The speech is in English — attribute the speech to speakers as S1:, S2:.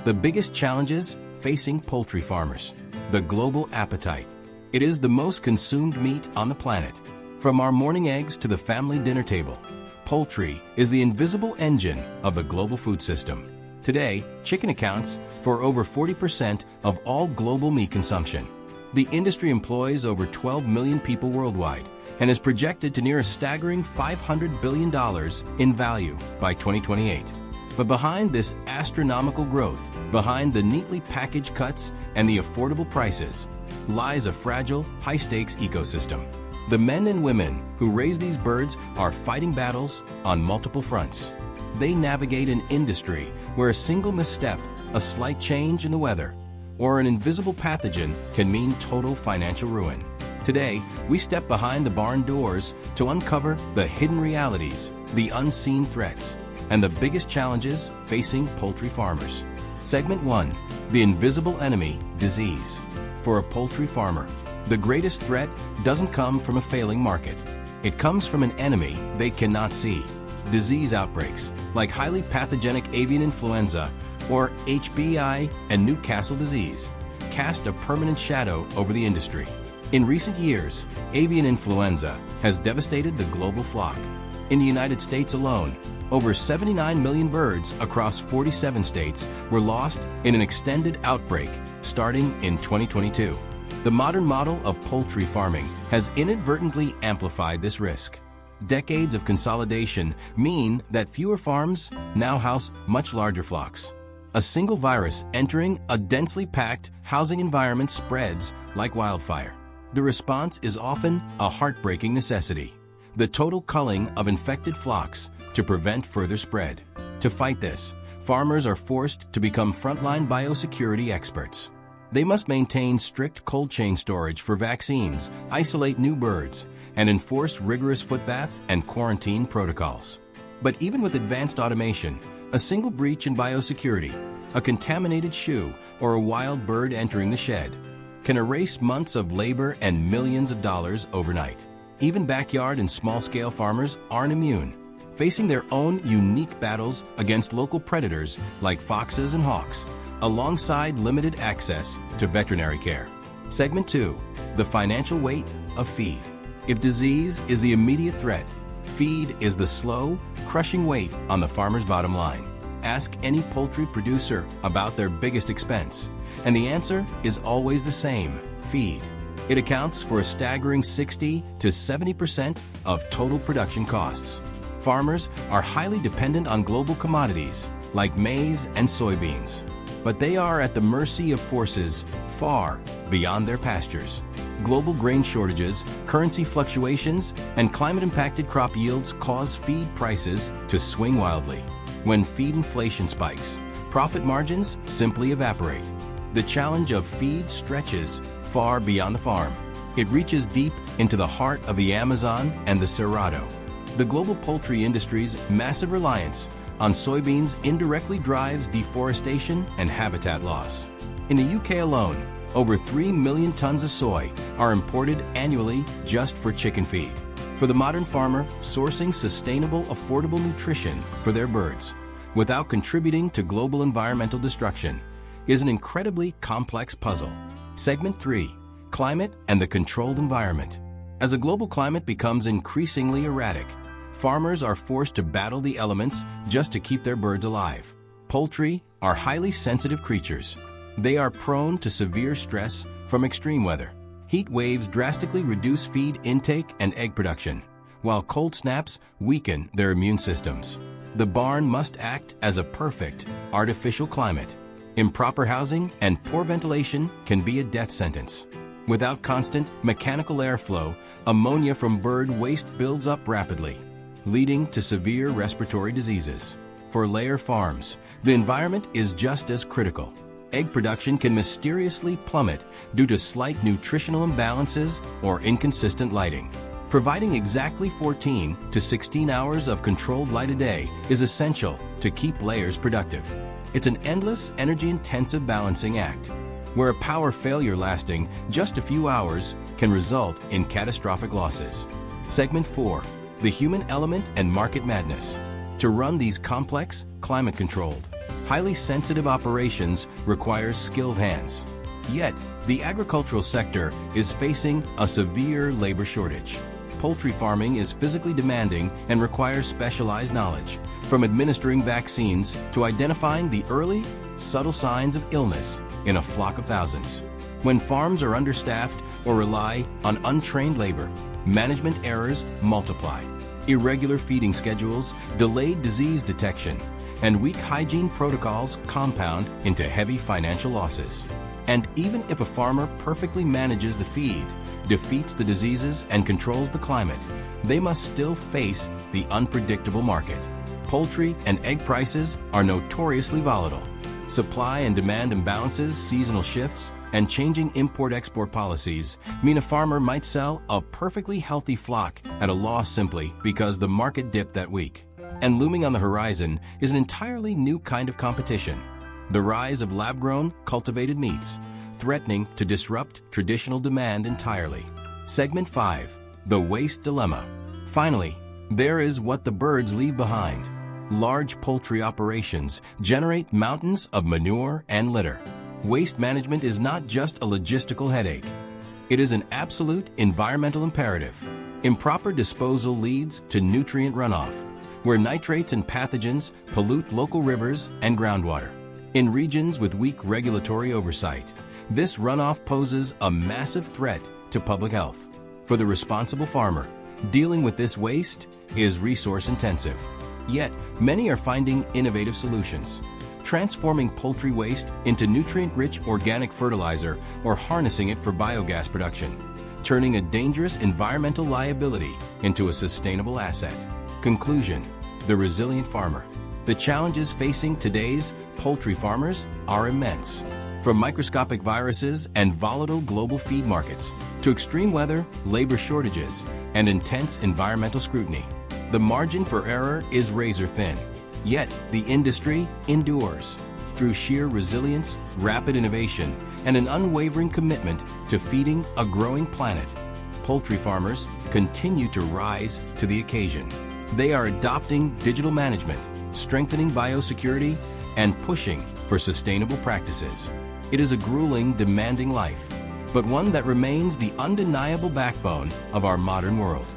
S1: The biggest challenges facing poultry farmers. The global appetite. It is the most consumed meat on the planet. From our morning eggs to the family dinner table, poultry is the invisible engine of the global food system. Today, chicken accounts for over 40% of all global meat consumption. The industry employs over 12 million people worldwide and is projected to near a staggering $500 billion in value by 2028. But behind this astronomical growth, behind the neatly packaged cuts and the affordable prices, lies a fragile, high-stakes ecosystem. The men and women who raise these birds are fighting battles on multiple fronts. They navigate an industry where a single misstep, a slight change in the weather, or an invisible pathogen can mean total financial ruin. Today, we step behind the barn doors to uncover the hidden realities, the unseen threats, and the biggest challenges facing poultry farmers. Segment 1. The invisible enemy, disease. For a poultry farmer, the greatest threat doesn't come from a failing market. It comes from an enemy they cannot see. Disease outbreaks, like highly pathogenic avian influenza or HPAI and Newcastle disease, cast a permanent shadow over the industry. In recent years, avian influenza has devastated the global flock. In the United States alone, over 79 million birds across 47 states were lost in an extended outbreak starting in 2022. The modern model of poultry farming has inadvertently amplified this risk. Decades of consolidation mean that fewer farms now house much larger flocks. A single virus entering a densely packed housing environment spreads like wildfire. The response is often a heartbreaking necessity: the total culling of infected flocks to prevent further spread. To fight this, farmers are forced to become frontline biosecurity experts. They must maintain strict cold chain storage for vaccines, isolate new birds, and enforce rigorous footbath and quarantine protocols. But even with advanced automation, a single breach in biosecurity, a contaminated shoe, or a wild bird entering the shed can erase months of labor and millions of dollars overnight. Even backyard and small-scale farmers aren't immune, facing their own unique battles against local predators like foxes and hawks, alongside limited access to veterinary care. Segment 2. The financial weight of feed. If disease is the immediate threat, feed is the slow, crushing weight on the farmer's bottom line. Ask any poultry producer about their biggest expense, and the answer is always the same: feed. It accounts for a staggering 60 to 70% of total production costs. Farmers are highly dependent on global commodities like maize and soybeans, but they are at the mercy of forces far beyond their pastures. Global grain shortages, currency fluctuations, and climate-impacted crop yields cause feed prices to swing wildly. When feed inflation spikes, profit margins simply evaporate. The challenge of feed stretches far beyond the farm. It reaches deep into the heart of the Amazon and the Cerrado. The global poultry industry's massive reliance on soybeans indirectly drives deforestation and habitat loss. In the UK alone, over 3 million tons of soy are imported annually just for chicken feed. For the modern farmer, sourcing sustainable, affordable nutrition for their birds without contributing to global environmental destruction is an incredibly complex puzzle. Segment 3. Climate and the controlled environment. As a global climate becomes increasingly erratic, farmers are forced to battle the elements just to keep their birds alive. Poultry are highly sensitive creatures. They are prone to severe stress from extreme weather. Heat waves drastically reduce feed intake and egg production, while cold snaps weaken their immune systems. The barn must act as a perfect artificial climate. Improper housing and poor ventilation can be a death sentence. Without constant mechanical airflow, ammonia from bird waste builds up rapidly, leading to severe respiratory diseases. For layer farms, the environment is just as critical. Egg production can mysteriously plummet due to slight nutritional imbalances or inconsistent lighting. Providing exactly 14 to 16 hours of controlled light a day is essential to keep layers productive. It's an endless, energy-intensive balancing act, where a power failure lasting just a few hours can result in catastrophic losses. Segment 4. The human element and market madness. To run these complex, climate-controlled, Highly sensitive operations require skilled hands. Yet, the agricultural sector is facing a severe labor shortage. Poultry farming is physically demanding and requires specialized knowledge, from administering vaccines to identifying the early, subtle signs of illness in a flock of thousands. When farms are understaffed or rely on untrained labor, management errors multiply. Irregular feeding schedules, delayed disease detection, and weak hygiene protocols compound into heavy financial losses. And even if a farmer perfectly manages the feed, defeats the diseases, and controls the climate, they must still face the unpredictable market. Poultry and egg prices are notoriously volatile. Supply and demand imbalances, seasonal shifts, and changing import-export policies mean a farmer might sell a perfectly healthy flock at a loss simply because the market dipped that week. And looming on the horizon is an entirely new kind of competition: the rise of lab-grown, cultivated meats, threatening to disrupt traditional demand entirely. Segment 5. The Waste Dilemma. Finally, there is what the birds leave behind. Large poultry operations generate mountains of manure and litter. Waste management is not just a logistical headache. It is an absolute environmental imperative. Improper disposal leads to nutrient runoff, where nitrates and pathogens pollute local rivers and groundwater. In regions with weak regulatory oversight, this runoff poses a massive threat to public health. For the responsible farmer, dealing with this waste is resource-intensive. Yet, many are finding innovative solutions, transforming poultry waste into nutrient-rich organic fertilizer or harnessing it for biogas production, turning a dangerous environmental liability into a sustainable asset. Conclusion: the resilient farmer. The challenges facing today's poultry farmers are immense. From microscopic viruses and volatile global feed markets to extreme weather, labor shortages, and intense environmental scrutiny, the margin for error is razor thin. Yet, the industry endures through sheer resilience, rapid innovation, and an unwavering commitment to feeding a growing planet. Poultry farmers continue to rise to the occasion. They are adopting digital management, strengthening biosecurity, and pushing for sustainable practices. It is a grueling, demanding life, but one that remains the undeniable backbone of our modern world.